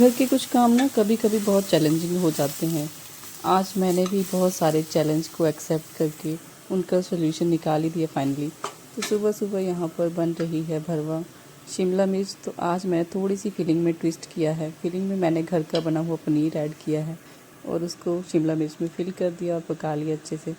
घर के कुछ काम ना कभी कभी बहुत चैलेंजिंग हो जाते हैं। आज मैंने भी बहुत सारे चैलेंज को एक्सेप्ट करके उनका सोल्यूशन निकाल ही दिया फाइनली। तो सुबह सुबह यहाँ पर बन रही है भरवा शिमला मिर्च। तो आज मैंने थोड़ी सी फिलिंग में ट्विस्ट किया है। फिलिंग में मैंने घर का बना हुआ पनीर ऐड किया है और उसको शिमला मिर्च में फिल कर दिया और पका लिया अच्छे से।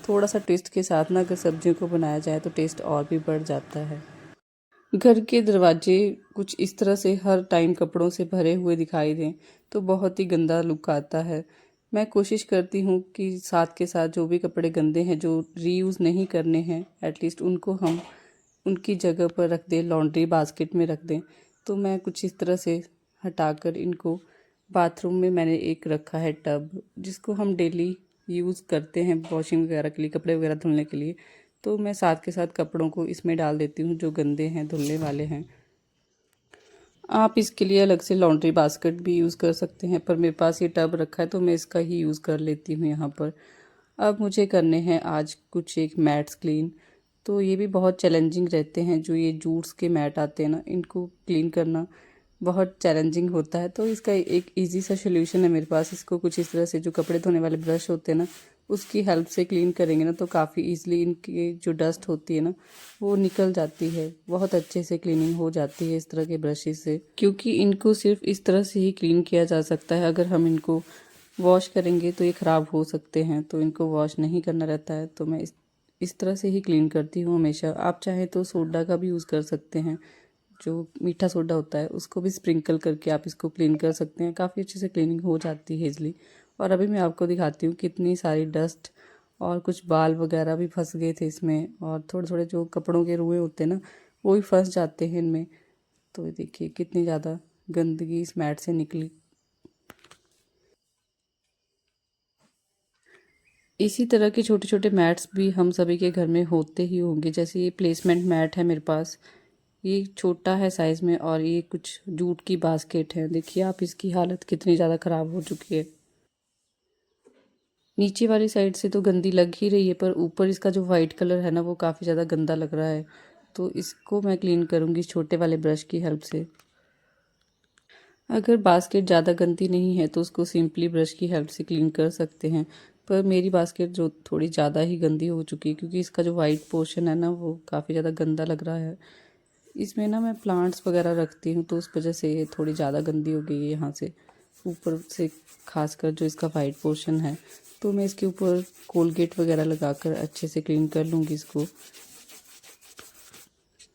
थोड़ा सा ट्विस्ट के साथ ना अगर सब्जियों को बनाया जाए तो टेस्ट और भी बढ़ जाता है। घर के दरवाजे कुछ इस तरह से हर टाइम कपड़ों से भरे हुए दिखाई दें तो बहुत ही गंदा लुक आता है। मैं कोशिश करती हूँ कि साथ के साथ जो भी कपड़े गंदे हैं जो रीयूज़ नहीं करने हैं एटलीस्ट उनको हम उनकी जगह पर रख दें, लॉन्ड्री बास्केट में रख दें। तो मैं कुछ इस तरह से हटाकर इनको बाथरूम में मैंने एक रखा है टब, जिसको हम डेली यूज़ करते हैं वॉशिंग वगैरह के लिए, कपड़े वगैरह धुलने के लिए। तो मैं साथ के साथ कपड़ों को इसमें डाल देती हूँ जो गंदे हैं, धुलने वाले हैं। आप इसके लिए अलग से लॉन्ड्री बास्केट भी यूज़ कर सकते हैं, पर मेरे पास ये टब रखा है तो मैं इसका ही यूज़ कर लेती हूँ यहाँ पर। अब मुझे करने हैं आज कुछ एक मैट्स क्लीन। तो ये भी बहुत चैलेंजिंग रहते हैं, जो ये जूट्स के मैट आते हैं ना, इनको क्लीन करना बहुत चैलेंजिंग होता है। तो इसका एक इजी सा सोल्यूशन है मेरे पास। इसको कुछ इस तरह से जो कपड़े धोने वाले ब्रश होते हैं ना, उसकी हेल्प से क्लीन करेंगे ना तो काफ़ी इजीली इनकी जो डस्ट होती है ना वो निकल जाती है। बहुत अच्छे से क्लीनिंग हो जाती है इस तरह के ब्रशेस से, क्योंकि इनको सिर्फ इस तरह से ही क्लीन किया जा सकता है। अगर हम इनको वॉश करेंगे तो ये ख़राब हो सकते हैं, तो इनको वॉश नहीं करना रहता है। तो मैं इस तरह से ही क्लीन करती हूँ हमेशा। आप चाहें तो सोडा का भी यूज़ कर सकते हैं, जो मीठा सोडा होता है उसको भी स्प्रिंकल करके आप इसको क्लीन कर सकते हैं। काफ़ी अच्छे से क्लीनिंग हो जाती है इजली। और अभी मैं आपको दिखाती हूँ कितनी सारी डस्ट और कुछ बाल वगैरह भी फंस गए थे इसमें, और थोड़े थोड़े जो कपड़ों के रुएँ होते हैं ना वो भी फंस जाते हैं इनमें। तो ये देखिए कितनी ज़्यादा गंदगी इस मैट से निकली। इसी तरह के छोटे छोटे मैट्स भी हम सभी के घर में होते ही होंगे। जैसे ये प्लेसमेंट मैट है मेरे पास, ये छोटा है साइज़ में, और ये कुछ जूट की बास्केट है। देखिए आप इसकी हालत कितनी ज़्यादा ख़राब हो चुकी है। नीचे वाली साइड से तो गंदी लग ही रही है, पर ऊपर इसका जो वाइट कलर है ना वो काफ़ी ज़्यादा गंदा लग रहा है। तो इसको मैं क्लीन करूँगी इस छोटे वाले ब्रश की हेल्प से। अगर बास्केट ज़्यादा गंदी नहीं है तो उसको सिंपली ब्रश की हेल्प से क्लीन कर सकते हैं। पर मेरी बास्केट जो थोड़ी ज़्यादा ही गंदी हो चुकी है, क्योंकि इसका जो वाइट पोर्शन है ना वो काफ़ी ज़्यादा गंदा लग रहा है। इसमें ना मैं प्लांट्स वगैरह रखती हूँ तो उस वजह से ये थोड़ी ज़्यादा गंदी हो गई है यहाँ से ऊपर से, खासकर जो इसका वाइट पोर्शन है। तो मैं इसके ऊपर कोलगेट वगैरह लगाकर अच्छे से क्लीन कर लूँगी इसको।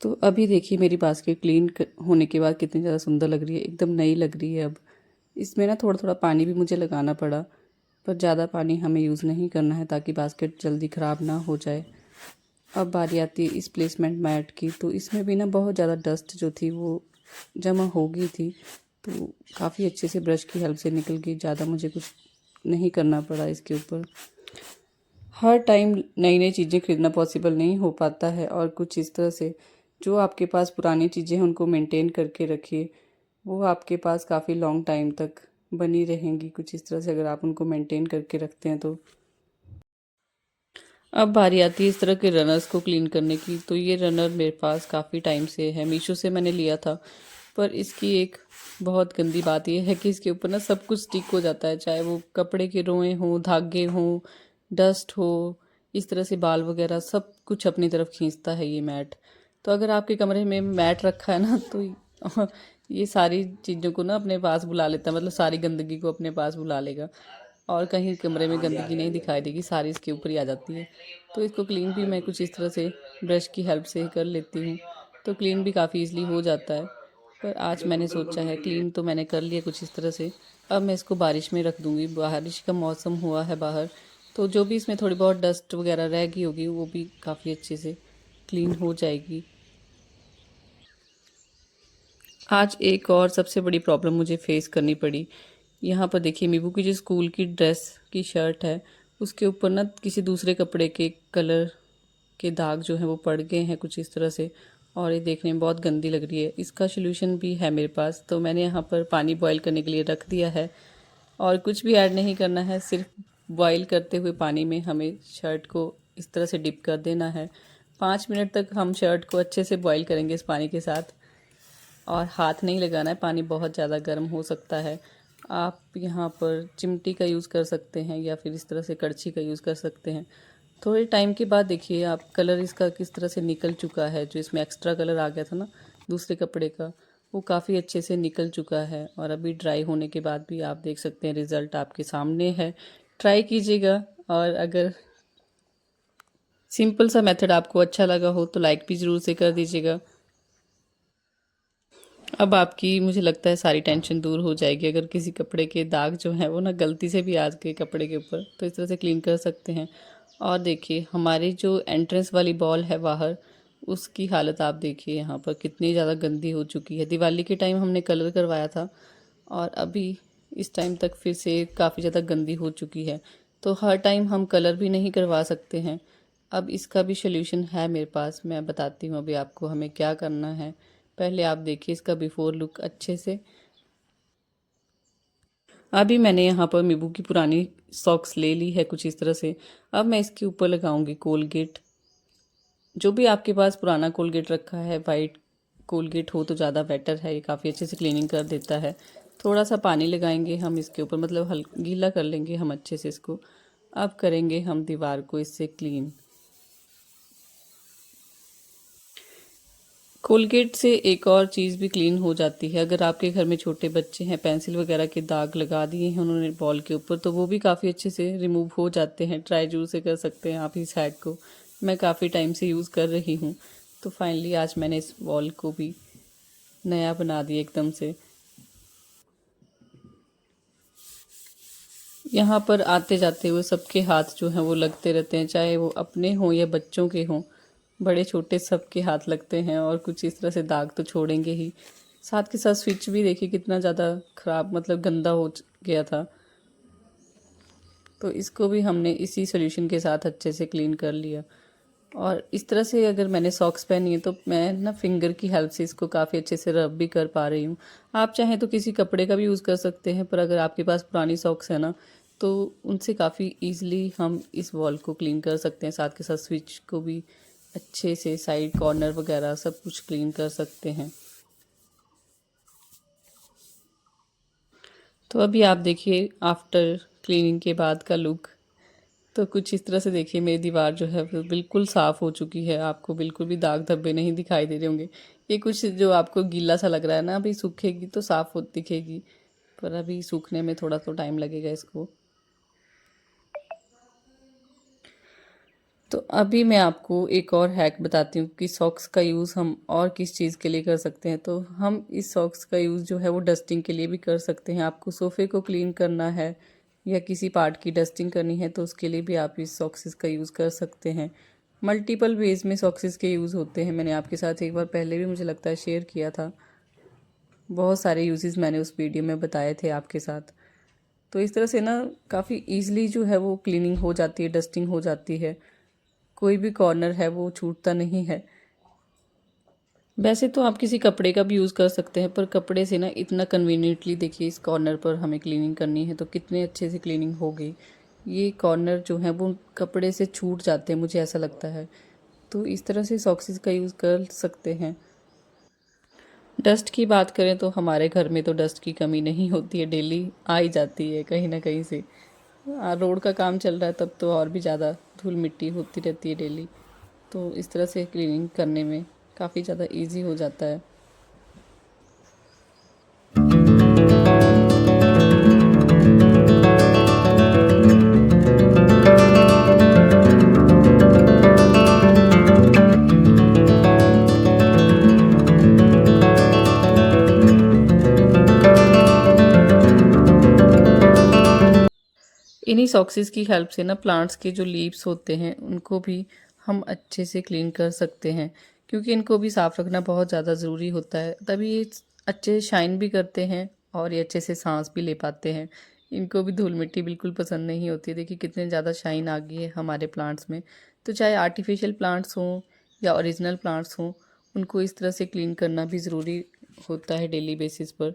तो अभी देखिए मेरी बास्केट क्लीन होने के बाद कितनी ज़्यादा सुंदर लग रही है, एकदम नई लग रही है। अब इसमें ना थोड़ा थोड़ा पानी भी मुझे लगाना पड़ा, पर ज़्यादा पानी हमें यूज़ नहीं करना है ताकि बास्केट जल्दी ख़राब ना हो जाए। अब बारी आती है इस प्लेसमेंट मैट की। तो इसमें भी ना बहुत ज़्यादा डस्ट जो थी वो जमा हो गई थी, तो काफ़ी अच्छे से ब्रश की हेल्प से निकल गई। ज़्यादा मुझे कुछ नहीं करना पड़ा इसके ऊपर। हर टाइम नई नई चीज़ें खरीदना पॉसिबल नहीं हो पाता है, और कुछ इस तरह से जो आपके पास पुरानी चीज़ें हैं उनको मेंटेन करके रखिए। वो आपके पास काफ़ी लॉन्ग टाइम तक बनी रहेंगी कुछ इस तरह से, अगर आप उनको मेंटेन करके रखते हैं तो। अब बारी आती है इस तरह के रनर्स को क्लीन करने की। तो ये रनर मेरे पास काफ़ी टाइम से है, मीशो से मैंने लिया था। पर इसकी एक बहुत गंदी बात यह है कि इसके ऊपर ना सब कुछ स्टिक हो जाता है, चाहे वो कपड़े के रोएं हों, धागे हों, डस्ट हो, इस तरह से बाल वगैरह सब कुछ अपनी तरफ खींचता है ये मैट। तो अगर आपके कमरे में मैट रखा है ना तो ये सारी चीज़ों को ना अपने पास बुला लेता है, मतलब सारी गंदगी को अपने पास बुला लेगा और कहीं कमरे में गंदगी नहीं दिखाई देगी, सारी इसके ऊपर ही आ जाती है। तो इसको क्लीन भी मैं कुछ इस तरह से ब्रश की हेल्प से ही कर लेती हूँ, तो क्लीन भी काफ़ी इजीली हो जाता है। पर आज मैंने सोचा है, क्लीन तो मैंने कर लिया कुछ इस तरह से, अब मैं इसको बारिश में रख दूँगी। बारिश का मौसम हुआ है बाहर, तो जो भी इसमें थोड़ी बहुत डस्ट वगैरह रह गई होगी वो भी काफ़ी अच्छे से क्लीन हो जाएगी। आज एक और सबसे बड़ी प्रॉब्लम मुझे फेस करनी पड़ी। यहाँ पर देखिए मीबू की जो स्कूल की ड्रेस की शर्ट है उसके ऊपर ना किसी दूसरे कपड़े के कलर के दाग जो हैं वो पड़ गए हैं कुछ इस तरह से, और ये देखने में बहुत गंदी लग रही है। इसका सलूशन भी है मेरे पास, तो मैंने यहाँ पर पानी बॉईल करने के लिए रख दिया है और कुछ भी ऐड नहीं करना है। सिर्फ बॉईल करते हुए पानी में हमें शर्ट को इस तरह से डिप कर देना है। 5 मिनट तक हम शर्ट को अच्छे से बॉईल करेंगे इस पानी के साथ। और हाथ नहीं लगाना है, पानी बहुत ज़्यादा गर्म हो सकता है। आप यहाँ पर चिमटी का यूज़ कर सकते हैं या फिर इस तरह से कड़छी का यूज़ कर सकते हैं। थोड़े टाइम के बाद देखिए आप कलर इसका किस तरह से निकल चुका है। जो इसमें एक्स्ट्रा कलर आ गया था ना दूसरे कपड़े का, वो काफ़ी अच्छे से निकल चुका है। और अभी ड्राई होने के बाद भी आप देख सकते हैं रिज़ल्ट आपके सामने है। ट्राई कीजिएगा, और अगर सिंपल सा मेथड आपको अच्छा लगा हो तो लाइक भी ज़रूर से कर दीजिएगा। अब आपकी मुझे लगता है सारी टेंशन दूर हो जाएगी। अगर किसी कपड़े के दाग जो हैं वो ना गलती से भी आ गए कपड़े के ऊपर, तो इस तरह से क्लीन कर सकते हैं। और देखिए हमारी जो एंट्रेंस वाली बॉल है बाहर, उसकी हालत आप देखिए यहाँ पर कितनी ज़्यादा गंदी हो चुकी है। दिवाली के टाइम हमने कलर करवाया था और अभी इस टाइम तक फिर से काफ़ी ज़्यादा गंदी हो चुकी है। तो हर टाइम हम कलर भी नहीं करवा सकते हैं। अब इसका भी सल्यूशन है मेरे पास, मैं बताती हूँ अभी आपको हमें क्या करना है। पहले आप देखिए इसका बिफोर लुक अच्छे से। अभी मैंने यहाँ पर मीबू की पुरानी सॉक्स ले ली है कुछ इस तरह से। अब मैं इसके ऊपर लगाऊंगी कोलगेट। जो भी आपके पास पुराना कोलगेट रखा है, वाइट कोलगेट हो तो ज़्यादा बेटर है, ये काफ़ी अच्छे से क्लीनिंग कर देता है। थोड़ा सा पानी लगाएंगे हम इसके ऊपर, मतलब हल्का गीला कर लेंगे हम अच्छे से इसको। अब करेंगे हम दीवार को इससे क्लीन। कोलगेट से एक और चीज़ भी क्लीन हो जाती है। अगर आपके घर में छोटे बच्चे हैं, पेंसिल वगैरह के दाग लगा दिए हैं उन्होंने बॉल के ऊपर, तो वो भी काफ़ी अच्छे से रिमूव हो जाते हैं। ट्राई जरूर से कर सकते हैं आप इस हैक को। मैं काफ़ी टाइम से यूज़ कर रही हूँ, तो फाइनली आज मैंने इस बॉल को भी नया बना दिया एकदम से। यहाँ पर आते जाते हुए सबके हाथ जो हैं वो लगते रहते हैं, चाहे वो अपने हों या बच्चों के हों। बड़े छोटे सबके हाथ लगते हैं और कुछ इस तरह से दाग तो छोड़ेंगे ही। साथ के साथ स्विच भी देखिए कितना ज़्यादा ख़राब, मतलब गंदा हो गया था। तो इसको भी हमने इसी सॉल्यूशन के साथ अच्छे से क्लीन कर लिया। और इस तरह से अगर मैंने सॉक्स पहनी है तो मैं ना फिंगर की हेल्प से इसको काफ़ी अच्छे से रब भी कर पा रही हूँ। आप चाहें तो किसी कपड़े का भी यूज़ कर सकते हैं, पर अगर आपके पास पुरानी सॉक्स है ना, तो उनसे काफ़ी ईजिली हम इस वॉल को क्लीन कर सकते हैं। साथ के साथ स्विच को भी अच्छे से साइड कॉर्नर वगैरह सब कुछ क्लीन कर सकते हैं। तो अभी आप देखिए आफ्टर क्लीनिंग के बाद का लुक। तो कुछ इस तरह से देखिए मेरी दीवार जो है वो बिल्कुल साफ़ हो चुकी है। आपको बिल्कुल भी दाग धब्बे नहीं दिखाई दे रहे होंगे। ये कुछ जो आपको गीला सा लग रहा है ना, अभी सूखेगी तो साफ़ हो दिखेगी, पर अभी सूखने में थोड़ा तो टाइम लगेगा इसको। तो अभी मैं आपको एक और हैक बताती हूँ कि सॉक्स का यूज़ हम और किस चीज़ के लिए कर सकते हैं। तो हम इस सॉक्स का यूज़ जो है वो डस्टिंग के लिए भी कर सकते हैं। आपको सोफ़े को क्लीन करना है या किसी पार्ट की डस्टिंग करनी है, तो उसके लिए भी आप इस सॉक्सेस का यूज़ कर सकते हैं। मल्टीपल वेज में सॉक्सेस के यूज़ होते हैं। मैंने आपके साथ एक बार पहले भी मुझे लगता है शेयर किया था। बहुत सारे यूजेस मैंने उस वीडियो में बताए थे आपके साथ। तो इस तरह से ना काफ़ी ईजिली जो है वो क्लीनिंग हो जाती है, डस्टिंग हो जाती है। कोई भी कॉर्नर है वो छूटता नहीं है। वैसे तो आप किसी कपड़े का भी यूज़ कर सकते हैं, पर कपड़े से ना इतना कन्वीनियंटली देखिए इस कॉर्नर पर हमें क्लीनिंग करनी है तो कितने अच्छे से क्लीनिंग हो गई। ये कॉर्नर जो है वो कपड़े से छूट जाते हैं, मुझे ऐसा लगता है। तो इस तरह से सॉक्सेस का यूज़ कर सकते हैं। डस्ट की बात करें तो हमारे घर में तो डस्ट की कमी नहीं होती है, डेली आ ही जाती है कहीं ना कहीं से। रोड का काम चल रहा है तब तो और भी ज़्यादा धूल मिट्टी होती रहती है डेली। तो इस तरह से क्लीनिंग करने में काफ़ी ज़्यादा इजी हो जाता है। इन्हीं सॉक्सेस की हेल्प से ना प्लांट्स के जो लीव्स होते हैं उनको भी हम अच्छे से क्लीन कर सकते हैं, क्योंकि इनको भी साफ़ रखना बहुत ज़्यादा ज़रूरी होता है। तभी ये अच्छे शाइन भी करते हैं और ये अच्छे से सांस भी ले पाते हैं। इनको भी धूल मिट्टी बिल्कुल पसंद नहीं होती। देखिए कितने ज़्यादा शाइन आ गई है हमारे प्लांट्स में। तो चाहे आर्टिफिशियल प्लांट्स हों या ओरिजिनल प्लांट्स हों, उनको इस तरह से क्लीन करना भी ज़रूरी होता है डेली बेसिस पर।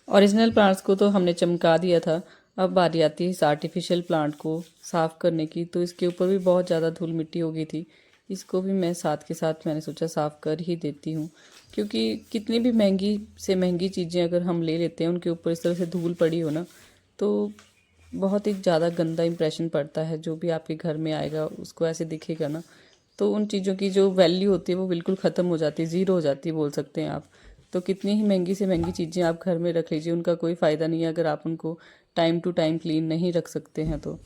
ओरिजिनल प्लांट्स को तो हमने चमका दिया था। अब बारी आती है इस आर्टिफिशियल प्लांट को साफ़ करने की। तो इसके ऊपर भी बहुत ज़्यादा धूल मिट्टी हो गई थी। इसको भी मैं साथ के साथ मैंने सोचा साफ़ कर ही देती हूँ, क्योंकि कितनी भी महंगी से महंगी चीज़ें अगर हम ले लेते हैं उनके ऊपर इस तरह से धूल पड़ी हो ना, तो बहुत ही ज़्यादा गंदा इंप्रेशन पड़ता है। जो भी आपके घर में आएगा उसको ऐसे दिखेगा ना, तो उन चीज़ों की जो वैल्यू होती है वो बिल्कुल ख़त्म हो जाती है, ज़ीरो हो जाती है बोल सकते हैं आप। तो कितनी ही महंगी से महंगी चीज़ें आप घर में रख लीजिए, उनका कोई फ़ायदा नहीं है अगर आप उनको टाइम टू टाइम क्लीन नहीं रख सकते हैं तो।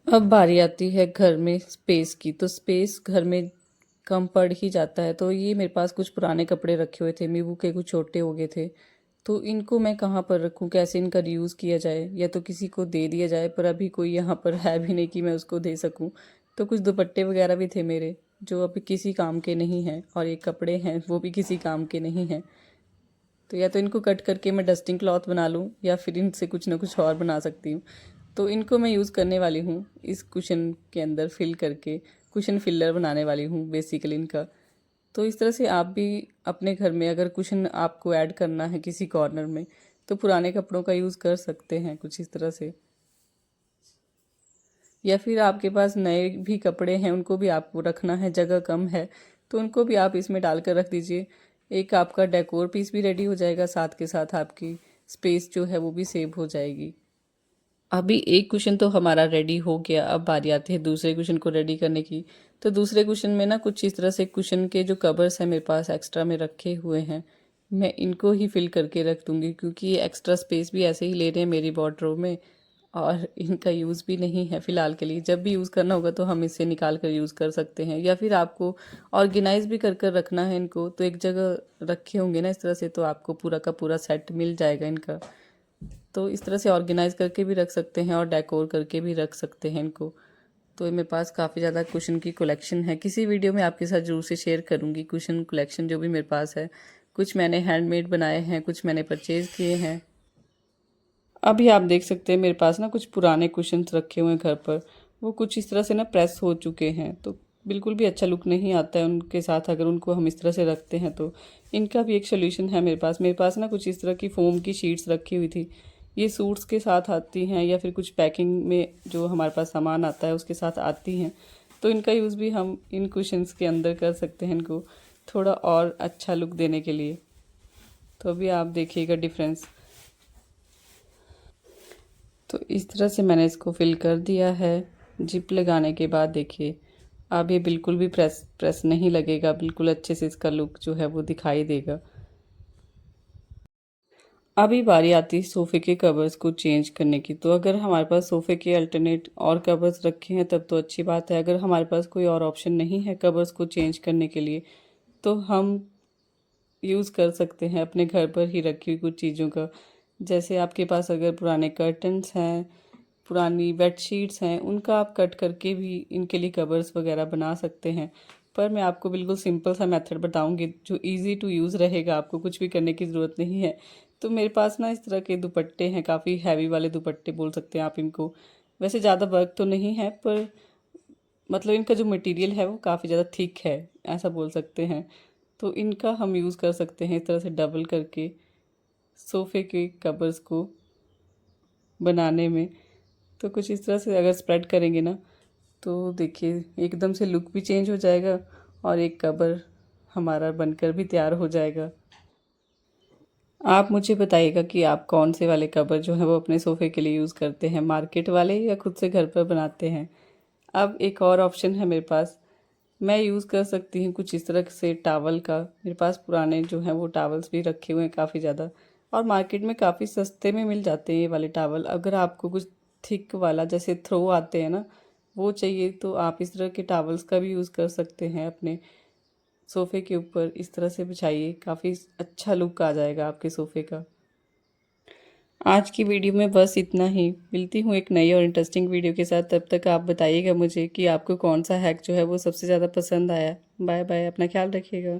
अब बारी आती है घर में स्पेस की, तो स्पेस घर में कम पड़ ही जाता है। तो ये मेरे पास कुछ पुराने कपड़े रखे हुए थे, मीबू के कुछ छोटे हो गए थे, तो इनको मैं कहाँ पर रखूँ, कैसे इनका रीयूज़ किया जाए, या तो किसी को दे दिया जाए, पर अभी कोई यहाँ पर है भी नहीं कि मैं उसको दे सकूँ। तो कुछ दुपट्टे वगैरह भी थे मेरे जो अभी किसी काम के नहीं हैं, और ये कपड़े हैं वो भी किसी काम के नहीं हैं। तो या तो इनको कट करके मैं डस्टिंग क्लॉथ बना लूँ, या फिर इनसे कुछ ना कुछ और बना सकती हूँ। तो इनको मैं यूज़ करने वाली हूँ इस कुशन के अंदर फिल करके, कुशन फिलर बनाने वाली हूँ बेसिकली इनका। तो इस तरह से आप भी अपने घर में अगर कुशन आपको ऐड करना है किसी कॉर्नर में, तो पुराने कपड़ों का यूज़ कर सकते हैं कुछ इस तरह से। या फिर आपके पास नए भी कपड़े हैं, उनको भी आपको रखना है, जगह कम है, तो उनको भी आप इसमें डाल कर रख दीजिए। एक आपका डेकोर पीस भी रेडी हो जाएगा, साथ के साथ आपकी स्पेस जो है वो भी सेव हो जाएगी। अभी एक कुशन तो हमारा रेडी हो गया, अब बारी आती है दूसरे कुशन को रेडी करने की। तो दूसरे कुशन में ना कुछ इस तरह से कुशन के जो कवर्स हैं मेरे पास एक्स्ट्रा में रखे हुए हैं, मैं इनको ही फिल करके रख दूँगी, क्योंकि ये एक्स्ट्रा स्पेस भी ऐसे ही ले रहे हैं मेरी वार्डरोब में, और इनका यूज़ भी नहीं है फ़िलहाल के लिए। जब भी यूज़ करना होगा तो हम इसे निकाल कर यूज़ कर सकते हैं, या फिर आपको ऑर्गेनाइज़ भी कर कर रखना है इनको, तो एक जगह रखे होंगे ना इस तरह से, तो आपको पूरा का पूरा सेट मिल जाएगा इनका। तो इस तरह से ऑर्गेनाइज़ करके भी रख सकते हैं और डेकोर करके भी रख सकते हैं इनको। तो ये मेरे पास काफ़ी ज़्यादा कुशन की कलेक्शन है, किसी वीडियो में आपके साथ ज़रूर से शेयर करूँगी कुशन कलेक्शन जो भी मेरे पास है। कुछ मैंने हैंडमेड बनाए हैं, कुछ मैंने परचेज़ किए हैं। अभी आप देख सकते हैं मेरे पास ना कुछ पुराने कुशन्स रखे हुए हैं घर पर, वो कुछ इस तरह से ना प्रेस हो चुके हैं, तो बिल्कुल भी अच्छा लुक नहीं आता है उनके साथ अगर उनको हम इस तरह से रखते हैं। तो इनका भी एक सोल्यूशन है मेरे पास ना कुछ इस तरह की फ़ोम की शीट्स रखी हुई थी। ये सूट्स के साथ आती हैं, या फिर कुछ पैकिंग में जो हमारे पास सामान आता है उसके साथ आती हैं। तो इनका यूज़ भी हम इन कुशन्स के अंदर कर सकते हैं, इनको थोड़ा और अच्छा लुक देने के लिए। तो अभी आप देखिएगा डिफरेंस। तो इस तरह से मैंने इसको फिल कर दिया है। जिप लगाने के बाद देखिए अब ये बिल्कुल भी प्रेस प्रेस नहीं लगेगा, बिल्कुल अच्छे से इसका लुक जो है वो दिखाई देगा। अभी बारी आती है सोफ़े के कवर्स को चेंज करने की। तो अगर हमारे पास सोफ़े के अल्टरनेट और कवर्स रखे हैं तब तो अच्छी बात है। अगर हमारे पास कोई और ऑप्शन नहीं है कवर्स को चेंज करने के लिए, तो हम यूज़ कर सकते हैं अपने घर पर ही रखी हुई कुछ चीज़ों का। जैसे आपके पास अगर पुराने कर्टन्स हैं, पुरानी बेडशीट्स हैं, उनका आप कट करके भी इनके लिए कवर्स वगैरह बना सकते हैं। पर मैं आपको बिल्कुल सिंपल सा मेथड बताऊंगी जो इजी टू यूज़ रहेगा, आपको कुछ भी करने की ज़रूरत नहीं है। तो मेरे पास ना इस तरह के दुपट्टे हैं, काफ़ी हैवी वाले दुपट्टे बोल सकते हैं आप इनको। वैसे ज़्यादा वर्क तो नहीं है, पर मतलब इनका जो मटेरियल है वो काफ़ी ज़्यादा थिक है, ऐसा बोल सकते हैं। तो इनका हम यूज़ कर सकते हैं इस तरह से डबल करके सोफ़े के कवर्स को बनाने में। तो कुछ इस तरह से अगर स्प्रेड करेंगे ना, तो देखिए एकदम से लुक भी चेंज हो जाएगा, और एक कवर हमारा बनकर भी तैयार हो जाएगा। आप मुझे बताइएगा कि आप कौन से वाले कवर जो है वो अपने सोफ़े के लिए यूज़ करते हैं, मार्केट वाले या खुद से घर पर बनाते हैं। अब एक और ऑप्शन है मेरे पास, मैं यूज़ कर सकती हूँ कुछ इस तरह से टावल का। मेरे पास पुराने जो हैं वो टावल्स भी रखे हुए हैं काफ़ी ज़्यादा, और मार्केट में काफ़ी सस्ते में मिल जाते हैं ये वाले टावल। अगर आपको कुछ थिक वाला जैसे थ्रो आते हैं ना वो चाहिए, तो आप इस तरह के टावल्स का भी यूज़ कर सकते हैं। अपने सोफ़े के ऊपर इस तरह से बिछाइए, काफ़ी अच्छा लुक आ जाएगा आपके सोफ़े का। आज की वीडियो में बस इतना ही। मिलती हूँ एक नई और इंटरेस्टिंग वीडियो के साथ। तब तक आप बताइएगा मुझे कि आपको कौन सा हैक जो है वो सबसे ज़्यादा पसंद आया। बाय बाय, अपना ख्याल रखिएगा।